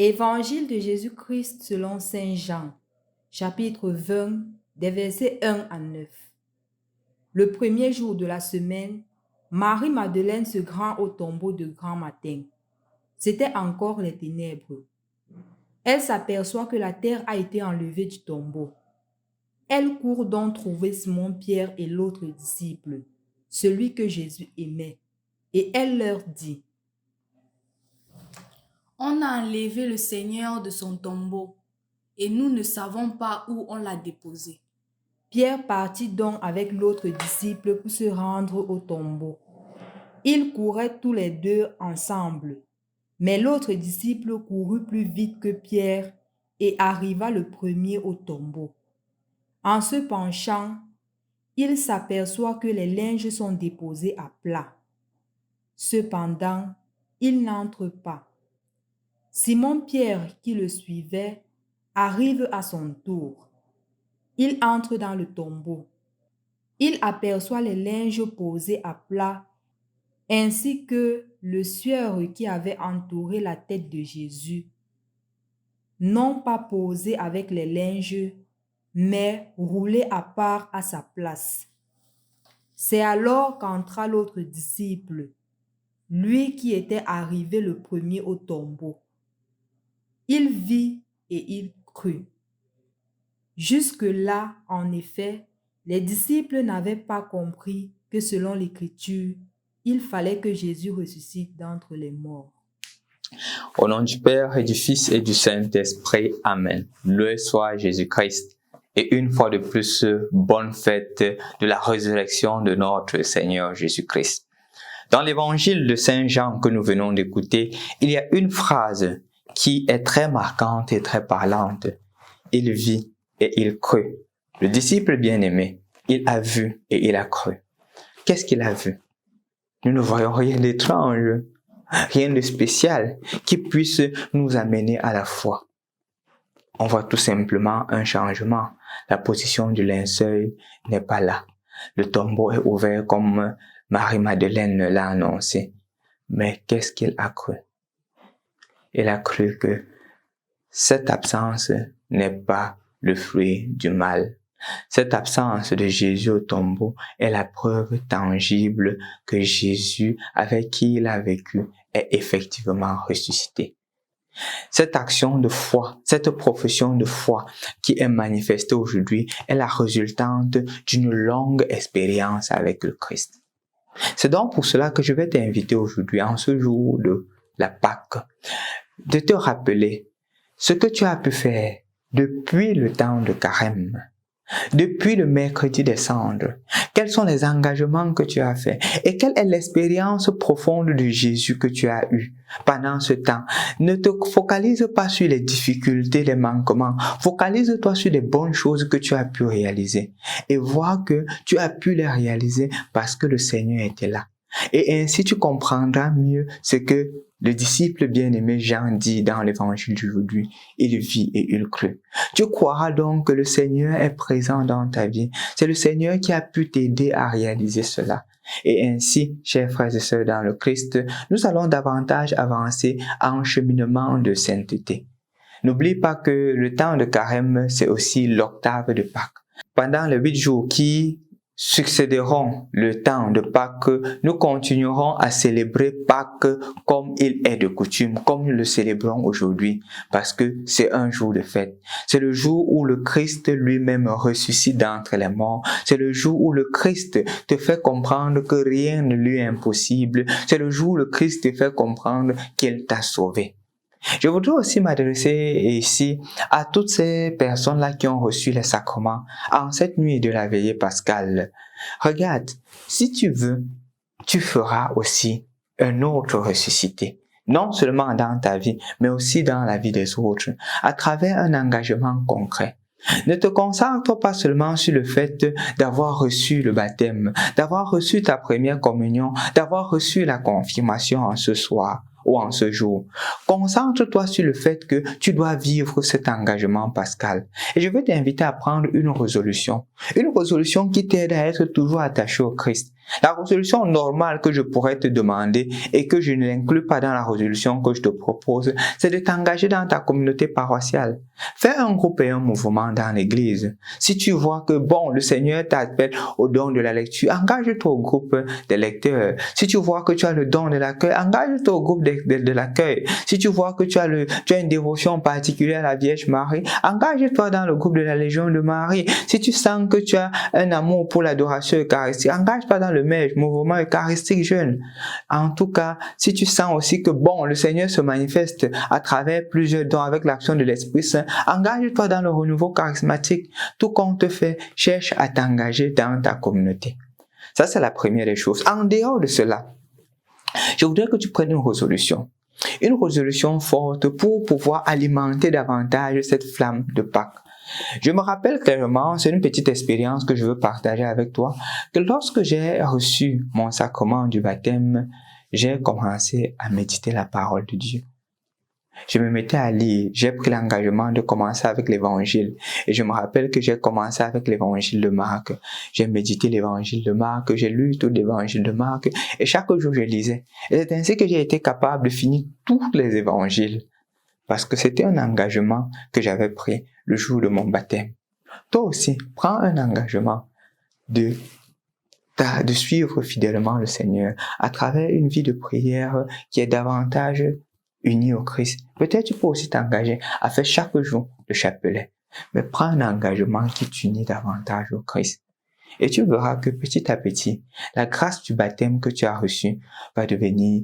Évangile de Jésus-Christ selon saint Jean, chapitre 20, des versets 1 à 9. Le premier jour de la semaine, Marie-Madeleine se rend au tombeau de grand matin. C'était encore les ténèbres. Elle s'aperçoit que la terre a été enlevée du tombeau. Elle court donc trouver Simon-Pierre et l'autre disciple, celui que Jésus aimait, et elle leur dit: On a enlevé le Seigneur de son tombeau, et nous ne savons pas où on l'a déposé. Pierre partit donc avec l'autre disciple pour se rendre au tombeau. Ils couraient tous les deux ensemble, mais l'autre disciple courut plus vite que Pierre et arriva le premier au tombeau. En se penchant, il s'aperçoit que les linges sont déposés à plat. Cependant, il n'entre pas. Simon-Pierre, qui le suivait, arrive à son tour. Il entre dans le tombeau. Il aperçoit les linges posés à plat, ainsi que le suaire qui avait entouré la tête de Jésus, non pas posé avec les linges, mais roulé à part à sa place. C'est alors qu'entra l'autre disciple, lui qui était arrivé le premier au tombeau. Il vit et il crut. Jusque-là, en effet, les disciples n'avaient pas compris que selon l'Écriture, il fallait que Jésus ressuscite d'entre les morts. Au nom du Père et du Fils et du Saint-Esprit, Amen. Loué soit Jésus-Christ. Et une fois de plus, bonne fête de la résurrection de notre Seigneur Jésus-Christ. Dans l'évangile de Saint Jean que nous venons d'écouter, il y a une phrase qui est très marquante et très parlante. Il vit et il crut. Le disciple bien-aimé, il a vu et il a cru. Qu'est-ce qu'il a vu? Nous ne voyons rien d'étrange, rien de spécial qui puisse nous amener à la foi. On voit tout simplement un changement. La position du linceul n'est pas là. Le tombeau est ouvert comme Marie-Madeleine l'a annoncé. Mais qu'est-ce qu'il a cru? Il a cru que cette absence n'est pas le fruit du mal. Cette absence de Jésus au tombeau est la preuve tangible que Jésus, avec qui il a vécu, est effectivement ressuscité. Cette action de foi, cette profession de foi qui est manifestée aujourd'hui est la résultante d'une longue expérience avec le Christ. C'est donc pour cela que je vais t'inviter aujourd'hui, en ce jour de la Pâque, de te rappeler ce que tu as pu faire depuis le temps de Carême, depuis le mercredi des cendres. Quels sont les engagements que tu as faits et quelle est l'expérience profonde de Jésus que tu as eue pendant ce temps? Ne te focalise pas sur les difficultés, les manquements. Focalise-toi sur les bonnes choses que tu as pu réaliser et vois que tu as pu les réaliser parce que le Seigneur était là. Et ainsi tu comprendras mieux ce que le disciple bien-aimé Jean dit dans l'évangile d'aujourd'hui. Il vit et il crut. Tu croiras donc que le Seigneur est présent dans ta vie. C'est le Seigneur qui a pu t'aider à réaliser cela. Et ainsi, chers frères et sœurs dans le Christ, nous allons davantage avancer en cheminement de sainteté. N'oublie pas que le temps de Carême, c'est aussi l'octave de Pâques. Pendant les 8 jours qui succéderont le temps de Pâques, nous continuerons à célébrer Pâques comme il est de coutume, comme nous le célébrons aujourd'hui, parce que c'est un jour de fête. C'est le jour où le Christ lui-même ressuscite d'entre les morts. C'est le jour où le Christ te fait comprendre que rien ne lui est impossible. C'est le jour où le Christ te fait comprendre qu'il t'a sauvé. Je voudrais aussi m'adresser ici à toutes ces personnes-là qui ont reçu les sacrements en cette nuit de la veillée pascale. Regarde, si tu veux, tu feras aussi un autre ressuscité. Non seulement dans ta vie, mais aussi dans la vie des autres, à travers un engagement concret. Ne te concentre pas seulement sur le fait d'avoir reçu le baptême, d'avoir reçu ta première communion, d'avoir reçu la confirmation en ce soir ou en ce jour. Concentre-toi sur le fait que tu dois vivre cet engagement pascal. Et je veux t'inviter à prendre une résolution qui t'aide à être toujours attaché au Christ. La résolution normale que je pourrais te demander et que je ne l'inclus pas dans la résolution que je te propose, c'est de t'engager dans ta communauté paroissiale. Fais un groupe et un mouvement dans l'église. Si tu vois que, le Seigneur t'appelle au don de la lecture, engage-toi au groupe des lecteurs. Si tu vois que tu as le don de l'accueil, engage-toi au groupe de l'accueil. Si tu vois que tu as une dévotion particulière à la Vierge Marie, engage-toi dans le groupe de la Légion de Marie. Si tu sens que tu as un amour pour l'adoration eucharistique, engage-toi dans le mouvement eucharistique jeune. En tout cas, si tu sens aussi que le Seigneur se manifeste à travers plusieurs dons avec l'action de l'Esprit Saint, engage-toi dans le renouveau charismatique. Tout compte fait, cherche à t'engager dans ta communauté. Ça, c'est la première des choses. En dehors de cela, je voudrais que tu prennes une résolution forte pour pouvoir alimenter davantage cette flamme de Pâques. Je me rappelle clairement, c'est une petite expérience que je veux partager avec toi, que lorsque j'ai reçu mon sacrement du baptême, j'ai commencé à méditer la parole de Dieu. Je me mettais à lire, j'ai pris l'engagement de commencer avec l'évangile. Et je me rappelle que j'ai commencé avec l'évangile de Marc. J'ai médité l'évangile de Marc, j'ai lu tout l'évangile de Marc, et chaque jour je lisais. Et c'est ainsi que j'ai été capable de finir tous les évangiles. Parce que c'était un engagement que j'avais pris le jour de mon baptême. Toi aussi, prends un engagement de suivre fidèlement le Seigneur à travers une vie de prière qui est davantage unie au Christ. Peut-être tu peux aussi t'engager à faire chaque jour le chapelet. Mais prends un engagement qui t'unit davantage au Christ. Et tu verras que petit à petit, la grâce du baptême que tu as reçue va devenir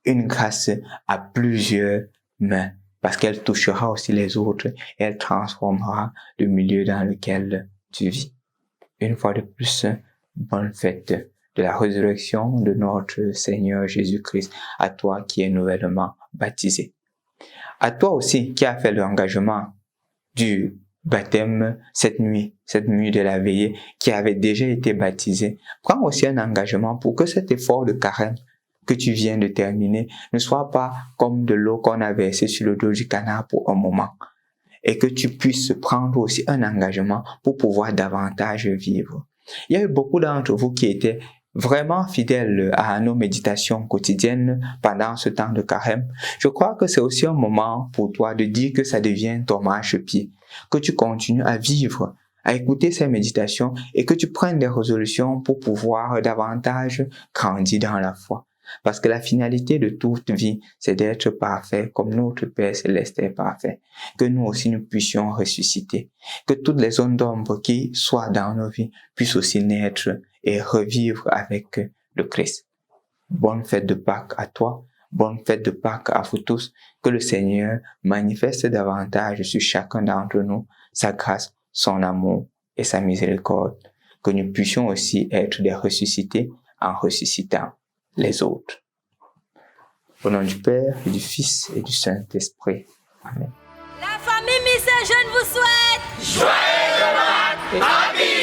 une grâce à plusieurs mains. Parce qu'elle touchera aussi les autres et elle transformera le milieu dans lequel tu vis. Une fois de plus, bonne fête de la résurrection de notre Seigneur Jésus-Christ à toi qui es nouvellement baptisé. À toi aussi qui as fait l'engagement du baptême cette nuit de la veillée, qui avait déjà été baptisé, prends aussi un engagement pour que cet effort de carême que tu viens de terminer ne soit pas comme de l'eau qu'on a versée sur le dos du canard pour un moment, et que tu puisses prendre aussi un engagement pour pouvoir davantage vivre. Il y a eu beaucoup d'entre vous qui étaient vraiment fidèles à nos méditations quotidiennes pendant ce temps de carême. Je crois que c'est aussi un moment pour toi de dire que ça devient ton marchepied, que tu continues à vivre, à écouter ces méditations et que tu prennes des résolutions pour pouvoir davantage grandir dans la foi. Parce que la finalité de toute vie, c'est d'être parfait comme notre Père Céleste est parfait. Que nous aussi nous puissions ressusciter. Que toutes les zones d'ombre qui soient dans nos vies puissent aussi naître et revivre avec le Christ. Bonne fête de Pâques à toi. Bonne fête de Pâques à vous tous. Que le Seigneur manifeste davantage sur chacun d'entre nous sa grâce, son amour et sa miséricorde. Que nous puissions aussi être des ressuscités en ressuscitant les autres. Au nom du Père, et du Fils et du Saint-Esprit. Amen. La famille Mystère Jeune vous souhaite joyeux Pâques,